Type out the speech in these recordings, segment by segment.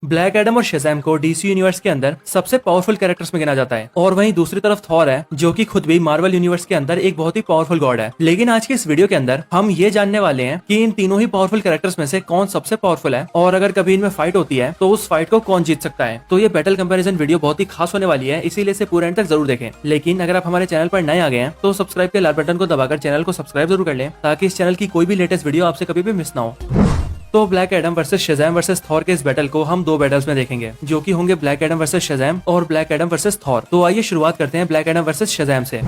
Black Adam और शेज़ैम को DC universe के अंदर सबसे पावरफुल कैरेक्टर्स में गिना जाता है और वहीं दूसरी तरफ थॉर है जो कि खुद भी मार्वल यूनिवर्स के अंदर एक बहुत ही पावरफुल गॉड है। लेकिन आज की इस वीडियो के अंदर हम ये जानने वाले हैं कि इन तीनों ही पावरफुल कैरेक्टर्स में से कौन सबसे पावरफुल है और अगर कभी इनमें फाइट होती है तो उस फाइट को कौन जीत सकता है। तो ये बैटल कंपैरिजन वीडियो बहुत ही खास होने वाली है, इसीलिए इसे पूरे एंड तक जरूर देखें। लेकिन अगर आप हमारे चैनल पर नए आ गए हैं तो सब्सक्राइब के लाल बटन को दबाकर चैनल को सब्सक्राइब जरूर कर लें ताकि इस चैनल की कोई भी लेटेस्ट वीडियो आपसे कभी भी मिस ना हो। तो Black Adam versus Shazam versus Thor के इस बैटल को हम दो बैटल्स में देखेंगे जो कि होंगे ब्लैक एडम वर्सेस शेज़ैम और ब्लैक एडम वर्सेस थॉर। तो आइए शुरुआत करते हैं ब्लैक एडम वर्सेस शेज़ैम से।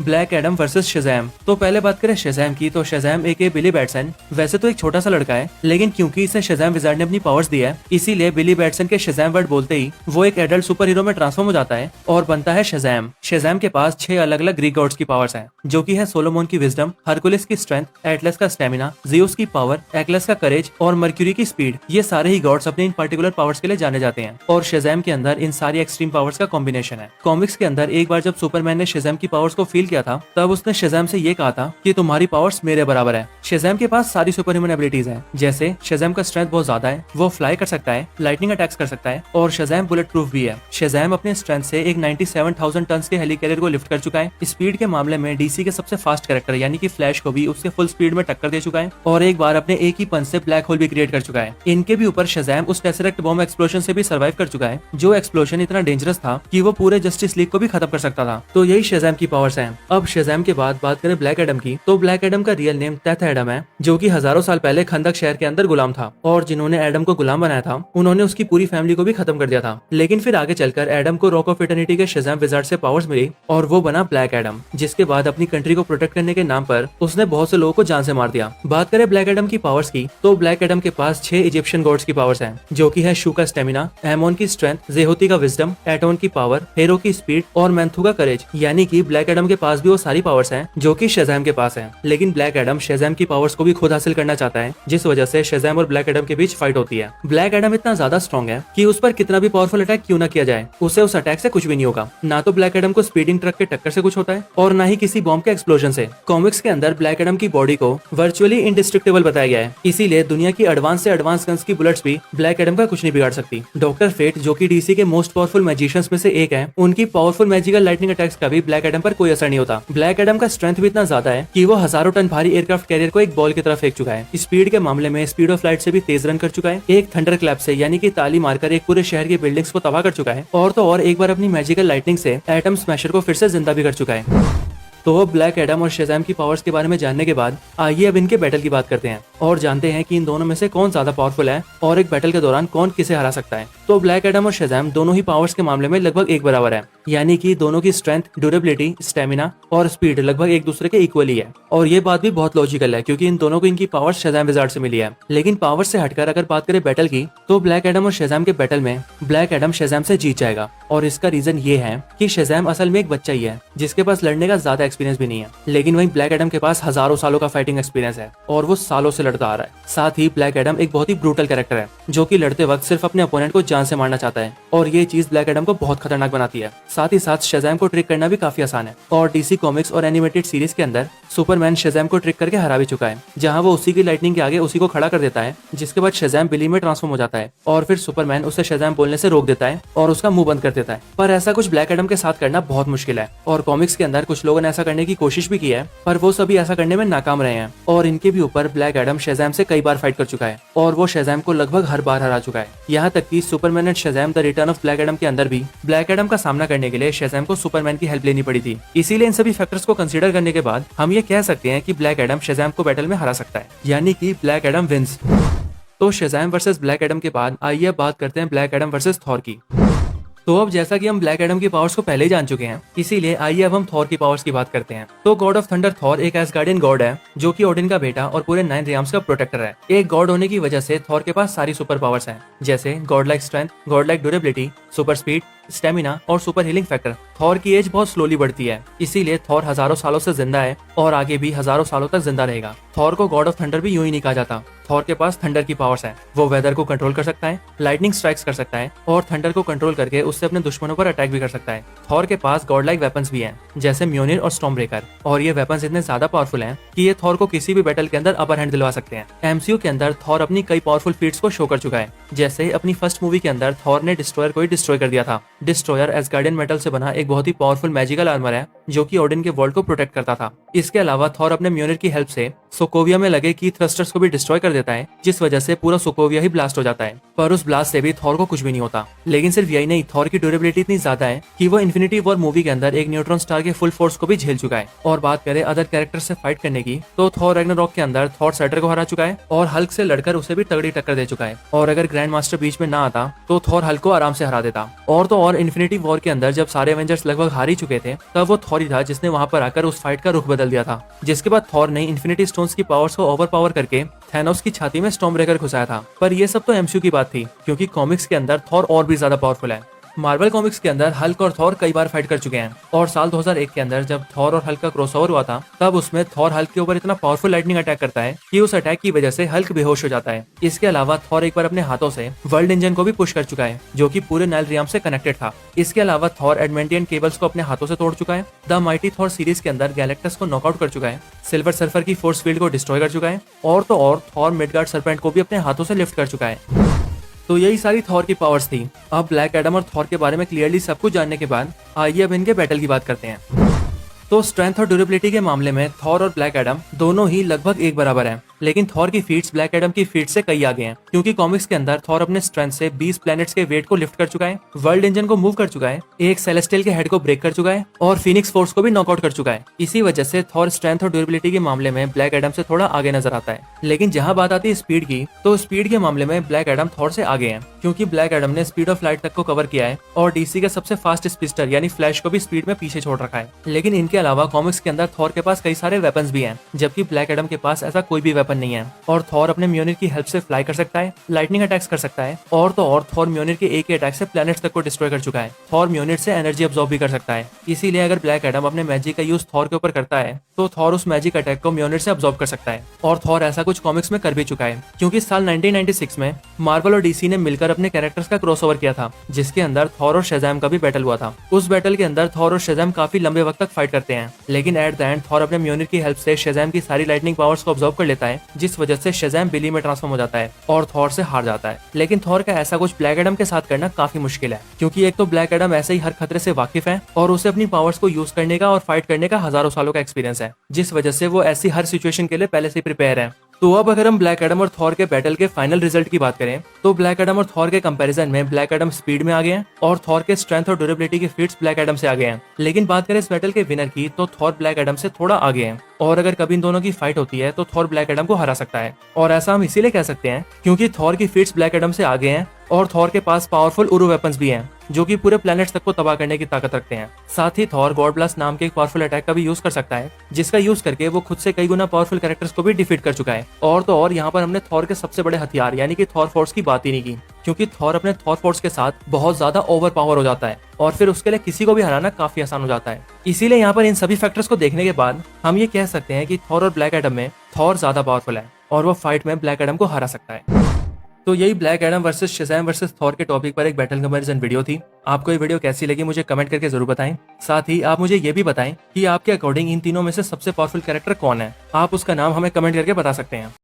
Black Adam versus Shazam. तो पहले बात करें शेज़ैम की, तो शेज़ैम एक बिली बैटसन वैसे तो एक छोटा सा लड़का है, लेकिन क्योंकि इसे शेज़ैम विज़ार्ड ने अपनी पावर्स दी है इसीलिए बिली बैटसन के शेज़ैम वर्ड बोलते ही वो एक एडल्ट सुपर हीरो में ट्रांसफॉर्म हो जाता है और बनता है शेज़ैम। शेज़ैम के पास 6 अलग अलग ग्रीक गॉड्स की पावर्स हैं जो कि है सोलोमोन की विजडम, हरकुलिस की स्ट्रेंथ, एटलस का स्टेमिना, ज़ियस की पावर, एक्लस का करेज और मर्क्यूरी की स्पीड। ये सारे ही गॉड्स अपने इन पर्टिकुलर पावर्स के लिए जाने जाते हैं और शेज़ैम के अंदर इन सारी एक्सट्रीम पावर्स का कॉम्बिनेशन है। कॉमिक्स के अंदर एक बार जब सुपरमैन ने शेज़ैम की पावर्स को फील किया था तब उसने शेज़ैम से ये कहा था कि तुम्हारी पावर्स मेरे बराबर है। शेज़ैम के पास सारी सुपर ह्यूमन एबिलिटीज हैं, जैसे शेज़ैम का स्ट्रेंथ बहुत ज्यादा है, वो फ्लाई कर सकता है, लाइटनिंग अटैक्स कर सकता है और शेज़ैम बुलेट प्रूफ भी है। शेज़ैम अपने स्ट्रेंथ से एक 97,000 टन के हेली कैरियर को लिफ्ट कर चुका है। स्पीड के मामले में डीसी के सबसे फास्ट कैरेक्टर यानी कि फ्लैश को भी उसके फुल स्पीड में टक्कर दे चुका है और एक बार अपने एक ही पंच से ब्लैक होल भी क्रिएट कर चुका है। इनके भी ऊपर शेज़ैम उस टेसरेक्ट बॉम्ब एक्सप्लोजन से भी सर्वाइव कर चुका है, जो एक्सप्लोजन इतना डेंजरस था कि वो पूरे जस्टिस लीग को भी खत्म कर सकता था। तो यही शेज़ैम की पावर्स हैं। अब शेज़ैम के बाद बात करें ब्लैक एडम की, तो ब्लैक एडम का रियल नेम टेथ एडम है जो कि हजारों साल पहले खंदक शहर के अंदर गुलाम था और जिन्होंने एडम को गुलाम बनाया था उन्होंने उसकी पूरी फैमिली को भी खत्म कर दिया था। लेकिन फिर आगे चलकर एडम को रॉक ऑफ इटर्निटी के शेज़ैम विज़ार्ड से पावर्स मिली और वो बना ब्लैक एडम, जिसके बाद अपनी कंट्री को प्रोटेक्ट करने के नाम पर उसने बहुत से लोगों को जान से मार दिया। बात करें ब्लैक एडम की पावर्स की, तो ब्लैक एडम के पास 6 इजिप्शियन गॉड्स की पावर्स हैं जो कि है शू का स्टेमिना, एमोन की स्ट्रेंथ, जेहोती का विजडम, एटोन की पावर, हेरो की स्पीड और मैंथू का करेज। यानी कि ब्लैक एडम के पास भी वो सारी पावर्स हैं जो कि शेज़ैम के पास है। लेकिन ब्लैक एडम शेज़ैम की पावर्स को भी खुद हासिल करना चाहता है, जिस वजह से शेज़ैम और ब्लैक एडम के बीच फाइट होती है। ब्लैक एडम इतना ज्यादा स्ट्रॉन्ग है कि उस पर कितना भी पावरफुल अटैक क्यों ना किया जाए उसे उस अटैक से कुछ भी नहीं होगा। ना तो ब्लैक एडम को स्पीडिंग ट्रक के टक्कर से कुछ होता है और ना ही किसी बॉम्ब के एक्सप्लोजन से। कॉमिक्स के अंदर ब्लैक एडम की बॉडी को वर्चुअली इंडिस्ट्रक्टेबल बताया गया है, इसीलिए दुनिया की एडवांस से एडवांस गन्स की बुलेट्स भी ब्लैक एडम का कुछ नहीं बिगाड़ सकती। डॉक्टर फेट जो कि डीसी के मोस्ट पावरफुल मैजिशियंस में से एक है, उनकी पावरफुल मैजिकल लाइटनिंग अटैक्स का भी ब्लैक एडम पर कोई असर नहीं होता। ब्लैक एडम का स्ट्रेंथ भी इतना ज्यादा है कि वो हजारों टन भारी एयरक्राफ्ट कैरियर को एक बॉल की तरह फेंक चुका है। स्पीड के मामले में स्पीड ऑफ लाइट से भी तेज रन कर चुका है, एक थंडर क्लैप से यानी कि ताली मारकर एक पूरे शहर की बिल्डिंग्स को तबाह कर चुका है और तो और एक बार अपनी मैजिकल लाइटनिंग से एटम स्मैशर को फिर से जिंदा भी कर चुका है। तो ब्लैक एडम और शेज़ैम की पावर्स के बारे में जानने के बाद आइए अब इनके बैटल की बात करते हैं और जानते हैं कि इन दोनों में से कौन ज्यादा पावरफुल है और एक बैटल के दौरान कौन किसे हरा सकता है। तो ब्लैक एडम और शेज़ैम दोनों ही पावर्स के मामले में लगभग एक बराबर है, यानी कि दोनों की स्ट्रेंथ, ड्यूरेबिलिटी, स्टेमिना और स्पीड लगभग एक दूसरे के इक्वली है। और ये बात भी बहुत लॉजिकल है क्योंकि इन दोनों को इनकी पावर्स शेज़ैम विज़ार्ड से मिली है। लेकिन पावर्स से हटकर अगर बात करें बैटल की, तो ब्लैक एडम और शेज़ैम के बैटल में ब्लैक एडम शेज़ैम से जीत जाएगा और इसका रीजन ये है कि शेज़ैम असल में एक बच्चा ही है जिसके पास लड़ने का ज्यादा एक्सपीरियंस भी नहीं है, लेकिन वहीं ब्लैक एडम के पास हजारों सालों का फाइटिंग एक्सपीरियंस है और वो सालों से लड़ता आ रहा है। साथ ही ब्लैक एडम एक बहुत ही ब्रूटल कैरेक्टर है जो कि लड़ते वक्त सिर्फ अपने अपोनेंट को जान से मारना चाहता है और ये चीज ब्लैक एडम को बहुत खतरनाक बनाती है। साथ ही साथ शेज़ैम को ट्रिक करना भी काफी आसान है और डीसी कॉमिक्स और एनिमेटेड सीरीज के अंदर सुपरमैन शेज़ैम को ट्रिक करके हरा भी चुका है, जहां वो उसी की लाइटनिंग के आगे उसी को खड़ा कर देता है, जिसके बाद शेज़ैम बिली में ट्रांसफॉर्म हो जाता है और फिर सुपरमैन उसे शेज़ैम बोलने से रोक देता है और उसका मुंह बंद कर देता है। पर ऐसा कुछ ब्लैक एडम के साथ करना बहुत मुश्किल है और कॉमिक्स के अंदर कुछ लोगों ने ऐसा करने की कोशिश भी की है पर वो सभी ऐसा करने में नाकाम रहे हैं और इनके भी ऊपर ब्लैक एडम शेज़ैम से कई बार फाइट कर चुका है और वो शेज़ैम को लगभग हर बार हरा चुका है। यहाँ तक कि Superman and Shazam the return of Black Adam के अंदर भी ब्लैक एडम का सामना करने के लिए शेज़ैम को सुपरमैन की हेल्प लेनी पड़ी थी। इसीलिए इन सभी फैक्टर्स को कंसीडर करने के बाद हम ये कह सकते हैं कि ब्लैक एडम शेज़ैम को बैटल में हरा सकता है, यानी कि ब्लैक एडम विंस। तो शेज़ैम वर्सेस ब्लैक एडम के बाद आइए बात करते हैं ब्लैक एडम वर्सेस थॉर की। तो अब जैसा कि हम ब्लैक एडम की पावर्स को पहले ही जान चुके हैं, इसीलिए आइए अब हम थॉर की पावर्स की बात करते हैं। तो गॉड ऑफ थंडर थॉर एक एसगार्डियन गॉड है जो कि ओडिन का बेटा और पूरे 9 रियाम्स का प्रोटेक्टर है। एक गॉड होने की वजह से थॉर के पास सारी सुपर पावर्स हैं, जैसे God like strength, God like durability, super speed, stamina और सुपर हीलिंग फैक्टर। थॉर की एज बहुत स्लोली बढ़ती है, इसीलिए थॉर हजारों सालों से जिंदा है और आगे भी हजारों सालों तक जिंदा रहेगा। थॉर को गॉड ऑफ थंडर भी यूं ही नहीं कहा जाता। थॉर के पास थंडर की पावर्स है। वो वेदर को कंट्रोल कर सकता है, लाइटनिंग स्ट्राइक्स कर सकता है और थंडर को कंट्रोल करके उससे अपने दुश्मनों पर अटैक भी कर सकता है। थॉर के पास गॉड लाइक वेपन्स भी हैं, जैसे म्योनिर और स्टॉर्म ब्रेकर, और ये वेपन्स इतने ज्यादा पावरफुल हैं कि ये थॉर को किसी भी बैटल के अंदर अपर हैंड दिलवा सकते हैं। एमसीयू के अंदर थॉर अपनी कई पावरफुल फीट्स को शो कर चुका है, जैसे अपनी फर्स्ट मूवी के अंदर थॉर ने डिस्ट्रॉयर को ही डिस्ट्रॉय कर दिया था। डिस्ट्रॉयर एसगार्डियन मेटल से बना एक बहुत ही पावरफुल मैजिकल आर्मर है जो कि ओडिन के वर्ल्ड को प्रोटेक्ट करता था। इसके अलावा थॉर अपने म्योनिर की हेल्प से सोकोविया में लगे की थ्रस्टर्स को भी डिस्ट्रॉय कर देता है, जिस वजह से पूरा सोकोविया ही ब्लास्ट हो जाता है। पर उस ब्लास्ट से भी थॉर को कुछ भी नहीं होता। लेकिन सिर्फ यही नहीं, थॉर की ड्यूरेबिलिटी इतनी ज्यादा है कि वो इन्फिनिटी वॉर मूवी के अंदर एक न्यूट्रॉन स्टार के फुल फोर्स को भी झेल चुका है। और बात करें अदर कैरेक्टर से फाइट करने की, तो थॉर रैग्नारॉक के अंदर थॉर सैटर को हरा चुका है और हल्क से लड़कर उसे भी तगड़ी टक्कर दे चुका है। और अगर ग्रैंड मास्टर बीच में ना आता तो थॉर हल्क को आराम से हरा देता। और तो और इन्फिनिटी वॉर के अंदर जब सारे एवेंजर्स लगभग हार ही चुके थे, तब वो थॉर ही था जिसने वहां पर आकर उस फाइट का रुख बदल दिया था। जिसके बाद थॉर ने इन्फिनिटी स्टोन्स की पावर्स को ओवर पावर करके थैनोस की छाती में स्टॉर्म ब्रेकर घुसाया था। पर ये सब तो एमसीयू की बात थी, क्योंकि कॉमिक्स के अंदर थॉर और भी ज्यादा पावरफुल है। मार्वल कॉमिक्स के अंदर हल्क और थॉर कई बार फाइट कर चुके हैं और साल 2001 के अंदर जब थॉर और हल्क का क्रॉसओवर हुआ था, तब उसमें थॉर हल्क के ऊपर इतना पावरफुल लाइटनिंग अटैक करता है कि उस अटैक की वजह से हल्क बेहोश हो जाता है। इसके अलावा थॉर एक बार अपने हाथों से वर्ल्ड इंजन को भी पुश कर चुका है, जो कि पूरे नाइल रियाम से कनेक्टेड था। इसके अलावा थॉर एडमेंटियन केबल्स को अपने हाथों से तोड़ चुका है। द माइटी थॉर सीरीज के अंदर गैलेक्टस को नॉकआउट कर चुका है, सिल्वर सर्फर की फोर्स फील्ड को डिस्ट्रॉय कर चुका है और तो और थॉर मिडगार्ड सर्पेंट को भी अपने हाथों से लिफ्ट कर चुका है। तो यही सारी थॉर की पावर्स थी। अब ब्लैक एडम और थॉर के बारे में क्लियरली सब कुछ जानने के बाद आइए अब इनके बैटल की बात करते हैं। तो स्ट्रेंथ और ड्यूरेबिलिटी के मामले में थॉर और ब्लैक एडम दोनों ही लगभग एक बराबर हैं, लेकिन थॉर की फीट्स ब्लैक एडम की फीट से कई आगे हैं, क्योंकि कॉमिक्स के अंदर थॉर अपने स्ट्रेंथ से 20 प्लैनेट्स के वेट को लिफ्ट कर चुका है, वर्ल्ड इंजन को मूव कर चुका है, एक सेलेस्टियल के हेड को ब्रेक कर चुका है और फिनिक्स फोर्स को भी नॉकआउट कर चुका है। इसी वजह से थॉर स्ट्रेंथ और ड्यूरेबिलिटी के मामले में ब्लैक एडम से थोड़ा आगे नजर आता है। लेकिन जहां बात आती है स्पीड की, तो स्पीड के मामले में ब्लैक एडम थॉर से आगे है, क्योंकि ब्लैक एडम ने स्पीड ऑफ लाइट तक को कवर किया है और डीसी के सबसे फास्ट स्पीडस्टर यानी फ्लैश को भी स्पीड में पीछे छोड़ रखा है। लेकिन इनके अलावा कॉमिक्स के अंदर थॉर के पास कई सारे वेपन्स भी हैं, जबकि ब्लैक एडम के पास ऐसा कोई भी वेपन नहीं है। और थॉर अपने म्योनिर की हेल्प से फ्लाई कर सकता है, लाइटनिंग अटैक्स कर सकता है और तो और थॉर म्योनिर के एक ही अटैक से प्लैनेट्स तक को डिस्ट्रॉय कर चुका है। थॉर म्योनिर से एनर्जी अब्सॉर्ब भी कर सकता है, इसीलिए अगर ब्लैक एडम अपने मैजिक का यूज थॉर के ऊपर करता है तो थॉर उस मैजिक अटैक को म्योनिर से अब्सॉर्ब कर सकता है। और थॉर ऐसा कुछ कॉमिक्स में कर भी चुका है, क्योंकि साल 1996 में मार्वल और डीसी ने मिलकर अपने कैरेक्टर्स का क्रॉसओवर किया था, जिसके अंदर थॉर और शेज़ैम का भी बैटल हुआ था। उस बैटल के अंदर थॉर और शेज़ैम काफी लंबे वक्त तक फाइट करते हैं, लेकिन एट द एंड थॉर अपने म्योनिर की हेल्प से शेज़ैम की सारी लाइटनिंग पावर्स को अब्सॉर्ब कर लेता है, जिस वजह से शेज़ैम बिली में ट्रांसफॉर्म हो जाता है और थॉर से हार जाता है। लेकिन थॉर का ऐसा कुछ ब्लैक एडम के साथ करना काफी मुश्किल है, क्योंकि एक तो ब्लैक एडम ऐसे ही हर खतरे से वाकिफ है और उसे अपनी पावर्स को यूज करने का और फाइट करने का हजारों सालों का एक्सपीरियंस है, जिस वजह से वो ऐसी हर सिचुएशन के लिए पहले से प्रिपेयर है। तो अब अगर हम ब्लैक एडम और थॉर के बैटल के फाइनल रिजल्ट की बात करें, तो ब्लैक एडम और थॉर के कंपैरिजन में ब्लैक एडम स्पीड में आगे हैं और थॉर के स्ट्रेंथ और ड्यूरेबिलिटी के फीट्स ब्लैक एडम से आगे हैं। लेकिन बात करें इस बैटल के विनर की, तो थॉर ब्लैक एडम से थोड़ा आगे हैं और अगर कभी इन दोनों की फाइट होती है तो थॉर ब्लैक एडम को हरा सकता है। और ऐसा हम इसीलिए कह सकते हैं क्योंकि थॉर की फीट्स ब्लैक एडम से आगे हैं और थॉर के पास पावरफुल उरू वेपन्स भी हैं, जो कि पूरे प्लैनेट्स तक को तबाह करने की ताकत रखते हैं। साथ ही थॉर गॉड ब्लास्ट नाम के एक पावरफुल अटैक का भी यूज कर सकता है, जिसका यूज करके वो खुद से कई गुना पावरफुल कैरेक्टर्स को भी डिफीट कर चुका है। और तो और यहाँ पर हमने थॉर के सबसे बड़े हथियार यानी कि थॉर फोर्स की बात ही नहीं की, क्योंकि थॉर अपने थॉर फोर्स के साथ बहुत ज्यादा ओवर पावर हो जाता है और फिर उसके लिए किसी को भी हराना काफी आसान हो जाता है। इसीलिए यहाँ पर इन सभी फैक्टर्स को देखने के बाद हम ये कह सकते हैं कि थॉर और ब्लैक एडम में थॉर ज्यादा पावरफुल है और वो फाइट में ब्लैक एडम को हरा सकता है। तो यही Black Adam versus Shazam versus Thor के टॉपिक पर एक बैटल कंपैरिजन वीडियो थी। आपको ये वीडियो कैसी लगी मुझे कमेंट करके जरूर बताएं। साथ ही आप मुझे ये भी बताएं कि आपके अकॉर्डिंग इन तीनों में से सबसे पावरफुल कैरेक्टर कौन है। आप उसका नाम हमें कमेंट करके बता सकते हैं।